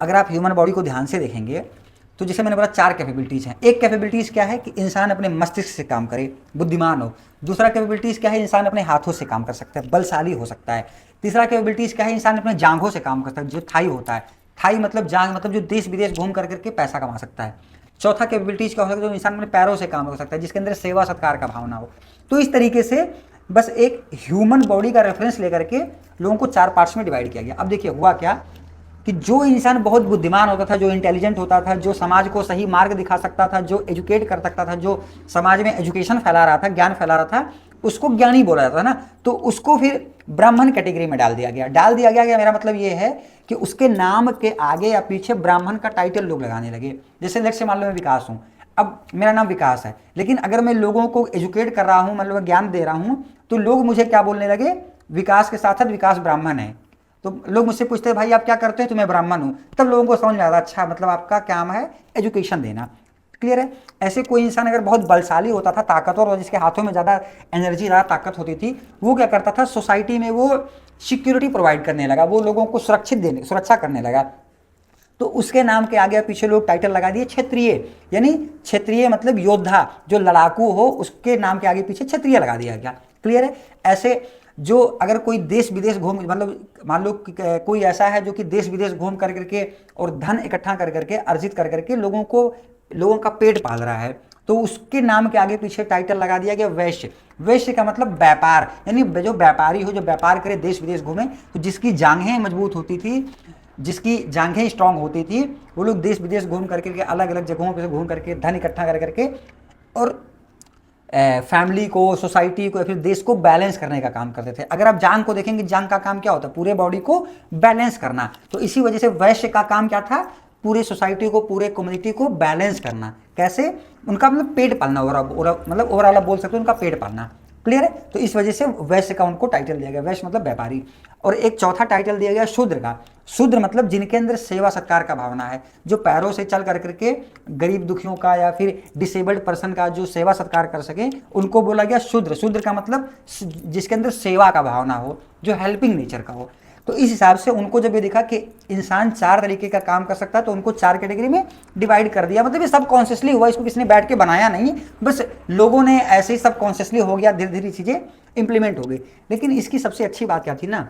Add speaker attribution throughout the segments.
Speaker 1: अगर आप human body को ध्यान से देखेंगे तो जैसे मैंने बोला 4 कैपेबिलिटीज़ हैं। एक कैपेबिलिटीज़ क्या है कि इंसान अपने मस्तिष्क से काम करे, बुद्धिमान हो। दूसरा कैपेबिलिटीज़ क्या है, इंसान अपने हाथों से काम कर सकता है, बलशाली हो सकता है। तीसरा कैपेबिलिटीज़ क्या है, इंसान अपने जांघों से काम कर सकता है, जो थाई होता है। थाई मतलब जांघ, मतलब जो देश विदेश घूम कर करके पैसा कमा सकता है। चौथा कैपेबिलिटीज़ क्या हो सकता है, जो इंसान अपने पैरों से काम कर सकता है, जिसके अंदर सेवा सत्कार का भावना हो। तो इस तरीके से बस एक ह्यूमन बॉडी का रेफरेंस लेकर के लोगों को 4 पार्ट्स में डिवाइड किया गया। अब देखिए हुआ क्या कि जो इंसान बहुत बुद्धिमान होता था, जो इंटेलिजेंट होता था, जो समाज को सही मार्ग दिखा सकता था, जो एजुकेट कर सकता था, जो समाज में एजुकेशन फैला रहा था, ज्ञान फैला रहा था, उसको ज्ञानी बोला जाता था ना। तो उसको फिर ब्राह्मण कैटेगरी में डाल दिया गया। मेरा मतलब ये है कि उसके नाम के आगे या पीछे ब्राह्मण का टाइटल लोग लगाने लगे। जैसे लेट्स से मान लो मैं विकास हूँ, अब मेरा नाम विकास है, लेकिन अगर मैं लोगों को एजुकेट कर रहा हूँ, मतलब ज्ञान दे रहा हूँ, तो लोग मुझे क्या बोलने लगे, विकास के साथ साथ विकास ब्राह्मण है। तो लोग मुझसे पूछते हैं भाई आप क्या करते हैं, तो मैं ब्राह्मण हूँ। तब लोगों को समझ में आता, अच्छा मतलब आपका काम है एजुकेशन देना। क्लियर है। ऐसे कोई इंसान अगर बहुत बलशाली होता था, ताकतवर, और जिसके हाथों में ज़्यादा एनर्जी, ज़्यादा ताकत होती थी, वो क्या करता था, सोसाइटी में वो सिक्योरिटी प्रोवाइड करने लगा, वो लोगों को सुरक्षा करने लगा। तो उसके नाम के आगे पीछे लोग टाइटल लगा दिए क्षत्रिय, यानी क्षत्रिय मतलब योद्धा, जो लड़ाकू हो, उसके नाम के आगे पीछे क्षत्रिय लगा दिया गया। क्लियर है। ऐसे जो अगर कोई देश विदेश घूम, मतलब मान लो कोई ऐसा है जो कि देश विदेश घूम कर करके और धन इकट्ठा कर करके, अर्जित कर करके लोगों का पेट पाल रहा है, तो उसके नाम के आगे पीछे टाइटल लगा दिया गया वैश्य। वैश्य का मतलब व्यापार, यानी जो व्यापारी हो, जो व्यापार करे, देश विदेश घूमे, तो जिसकी जांघें मजबूत होती थी, जिसकी जांघें स्ट्रांग होती थी, वो लोग देश विदेश घूम करके, अलग अलग जगहों पर घूम करके धन इकट्ठा कर करके और फैमिली को, सोसाइटी को या फिर देश को बैलेंस करने का काम करते थे। अगर आप जांग को देखेंगे, जांग का काम क्या होता है, पूरे बॉडी को बैलेंस करना। तो इसी वजह से वैश्य का काम क्या था, पूरे सोसाइटी को, पूरे कम्युनिटी को बैलेंस करना। कैसे, उनका मतलब पेट पालना, मतलब ओवरऑल बोल सकते हो उनका पेट पालना। क्लियर है। तो इस वजह से वैश्य का उनको टाइटल दिया गया, वैश्य मतलब व्यापारी। और एक चौथा टाइटल दिया गया शूद्र का। शूद्र मतलब जिनके अंदर सेवा सत्कार का भावना है, जो पैरों से चल कर करके गरीब दुखियों का या फिर डिसेबल्ड पर्सन का जो सेवा सत्कार कर सके, उनको बोला गया शूद्र। शूद्र का मतलब जिसके अंदर सेवा का भावना हो, जो हेल्पिंग नेचर का हो। तो इस हिसाब से उनको जब ये देखा कि इंसान 4 तरीके का काम कर सकता है, तो उनको 4 कैटेगरी में डिवाइड कर दिया। मतलब ये सब कॉन्शियसली हुआ, इसको किसी ने बैठ के बनाया नहीं, बस लोगों ने ऐसे ही सब कॉन्शियसली हो गया, धीरे धीरे चीज़ें इंप्लीमेंट हो गई। लेकिन इसकी सबसे अच्छी बात क्या थी ना,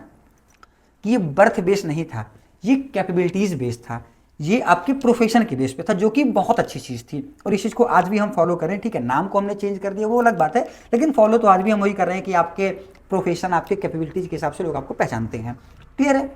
Speaker 1: कि ये बर्थ बेस नहीं था, ये कैपेबिलिटीज़ बेस था, ये आपके प्रोफेशन के बेस पे था, जो कि बहुत अच्छी चीज़ थी। और इस चीज़ को आज भी हम फॉलो कर रहे हैं। ठीक है, नाम को हमने चेंज कर दिया, वो अलग बात है, लेकिन फॉलो तो आज भी हम वही कर रहे हैं कि आपके प्रोफेशन, आपके कैपेबिलिटीज़ के हिसाब से लोग आपको पहचानते हैं। क्लियर है।